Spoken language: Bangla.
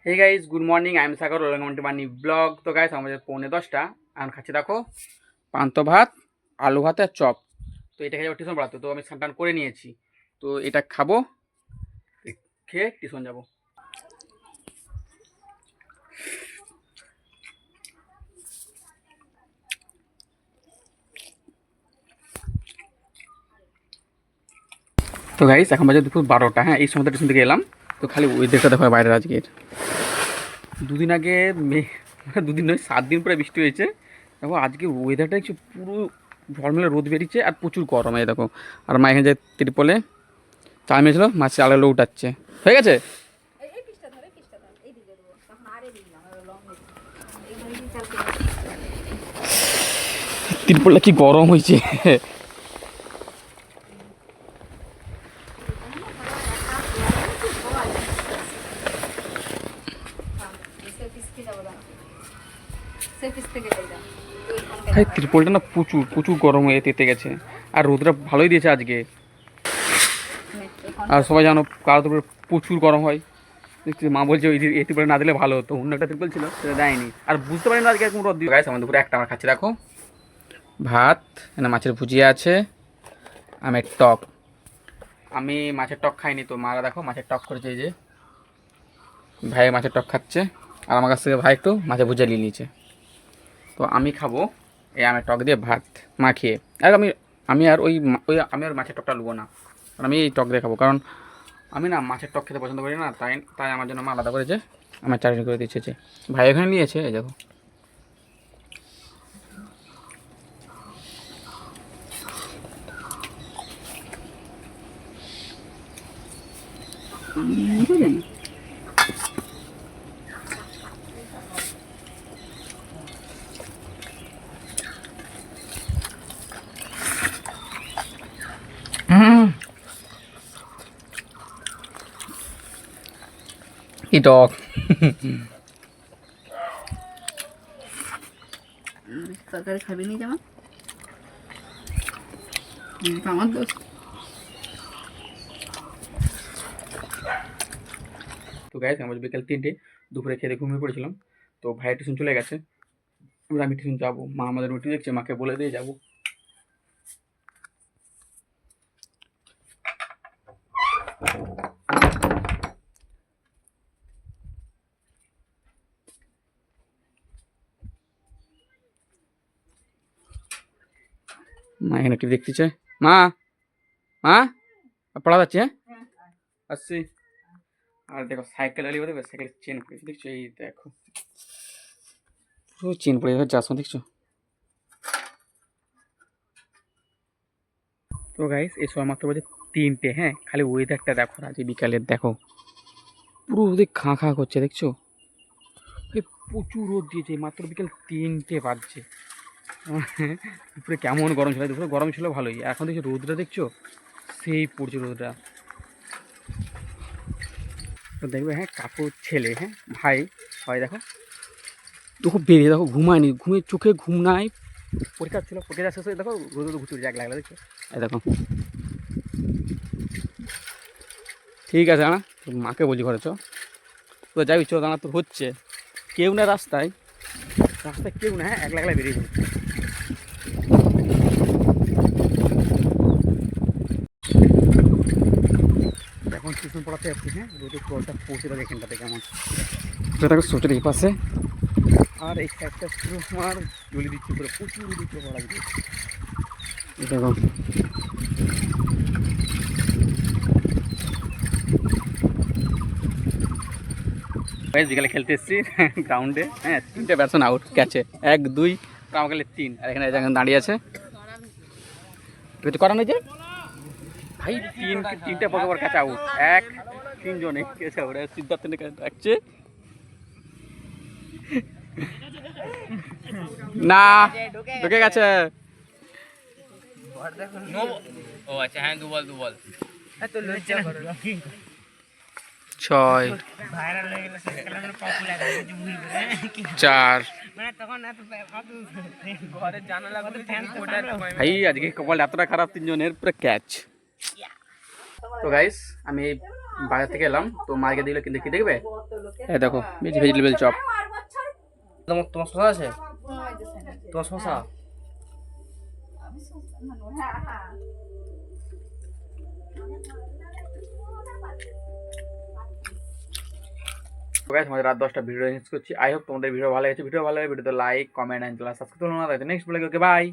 Hey guys good morning I am Sagar welcome to money blog. তো গাইজ আমাদের 9:45 এখন খাচ্ছি দেখো পান্ত ভাত, আলু ভাত আর চপ। তো এটা খেয়ে টিউশন পড়াতো, তো আমি স্নান করে নিয়েছি। তো এটা খাবো, খেয়ে টিউশন যাবো। তো গাইজ এখন বাজে দুপুর 12টা। হ্যাঁ, এই সময় টিউশন থেকে এলাম। তো খালি ওয়েদারটা দেখো বাইরের আজকের। দুদিন আগে দুদিন নয় 7 দিন পরে বৃষ্টি হয়েছে। দেখো আজকে ওয়েদারটা একটু পুরো ঝলমেলে রোদ বেরিয়েছে আর প্রচুর গরম। এই দেখো, আর মা এখানে যে তিরপলে চাল মেরেছিল, মাছ চালের উঠাচ্ছে। হয়ে গেছে। তিরপলটা কি গরম হয়েছে। ভাই ত্রিপলটা না প্রচুর প্রচুর গরম হয়ে তেতে গেছে। আর রোদটা ভালোই দিয়েছে আজকে। আর সবাই জানো কারো তো প্রচুর গরম হয়। দেখছি মা বলছে ওই এই ত্রিপল না দিলে ভালো হতো, অন্য একটা ত্রিপল ছিল সেটা দেয়নি। আর বুঝতে পারি না আজকে এরকম রোদ দিয়ে। গাইস আমার দুপুরে একটা আমার খাচ্ছি দেখো ভাত, না মাছের ভুজিয়া আছে, আমের টক। আমি মাছের টক খাইনি, তো মারা দেখো মাছের টক করেছে। এই যে ভাই মাছের টক খাচ্ছে, আর আমার কাছ থেকে ভাই একটু মাছের ভুজিয়া নিয়ে নিয়েছে। তো আমি খাবো এই আমের টক দিয়ে ভাত মাখিয়ে। আর আমি আমি আর আমি আর মাছের টকটা নেবো না, কারণ আমি এই টক দিয়ে খাবো। কারণ আমি না মাছের টক খেতে পছন্দ করি না, তাই তাই আমার জন্য মা আলাদা করেছে আমার চাটনি করে দিচ্ছে। ভাই এখানে নিয়েছে, এই দেখো। কি টক। তরকারি খাবি নি যেমন আমার দোষ। তো গাইস আমার বিকেল 3টে, দুপুরে খেতে ঘুমিয়ে পড়েছিলাম। তো ভাই টিউশন চলে গেছে, এবার আমি টিউশন যাবো। মা আমাদের রুটি দেখছে, মাকে বলে দিয়ে যাবো। মা এখানে টিভি দেখতেছে। মা, মা পড়া যাচ্ছে। হ্যাঁ আসছি। আর দেখো সাইকেল আলি দেবে, সাইকেলের চেন পড়েছে দেখছো, এই দেখো পুরো চেন পড়ে যাচ্ছে আসো দেখছো। তো গাইস এই সময় মাত্র বাজে 3টে। হ্যাঁ, খালি ওয়েদারটা দেখো আজকে বিকালের, দেখো পুরো ওদের খাঁ খাঁ করছে দেখছো। এই প্রচুর রোদ দিয়েছে, মাত্র বিকেল 3টে বাজছে। দুপুরে কেমন গরম ছিল, দুপুরে গরম ছিল ভালোই, এখন দেখছো রোদটা দেখছো সেই পড়ছে রোদটা। তো দেখবে হ্যাঁ কাকুর ছেলে, হ্যাঁ ভাই হয় দেখো, দেখো বেরিয়ে দেখো ঘুমায়নি, ঘুমিয়ে চোখে ঘুম নাই। পরীক্ষা ছিল, পরীক্ষা শেষ হয়ে দেখো রোদ ঘুরতে এক লাগলো দেখছো। এই দেখো ঠিক আছে না, মাকে বলছি ঘরে চো, তো যাবি চো দাঁড়া, তোর হচ্ছে কেউ না রাস্তায়, রাস্তায় কেউ না, হ্যাঁ একলা একলা বেরিয়ে যাবে। এখন টিউশন পড়াতে যাচ্ছি। হ্যাঁ রোদের জলটা পৌঁছে দেবে এখানটাতে কেমন, তো দেখো সোচের এই পাশে আর এই সাইডটা পুরো আমার জলি দিচ্ছে, পুরো প্রচুর দিচ্ছে পড়া দিচ্ছে। দেখো বিকালে খেলতে এসেছি গ্রাউন্ডে। হ্যাঁ 3টে ব্যাটসম্যান আউট ক্যাচে, 1 2 আমাকে 3। আর এখানে দাঁড়িয়ে আছে, কিছু করার নেই যে ভাই 3টে পর ক্যাচ আউট, 1 3 জনে ক্যাচ আউট। সিদ্ধার্থ রাখছে না, ঢুকে গেছে। ও আচ্ছা, হ্যাঁ দু বল 6 4। ভাই আজকে কপাল এতটা খারাপ, 3 জনের পুরো ক্যাচ। তো গাইস আমি বাজার থেকে এলাম তো মাকে দিলে কিন্তু কি দেখবে এই দেখো ভেজিটেবল চপ। তোমার তোমার শশা আছে? তোমার শশা? গাইস আমাদের রাত 10টা ভিডিও শেষ করছি। আই হোপ তোমাদের ভিডিও ভালো লেগেছে। ভিডিও ভালো লাগে ভিডিওতে লাইক কমেন্ট এন্ড সাবস্ক্রাইব করুন। নেক্সট ব্লগে ওকে বাই।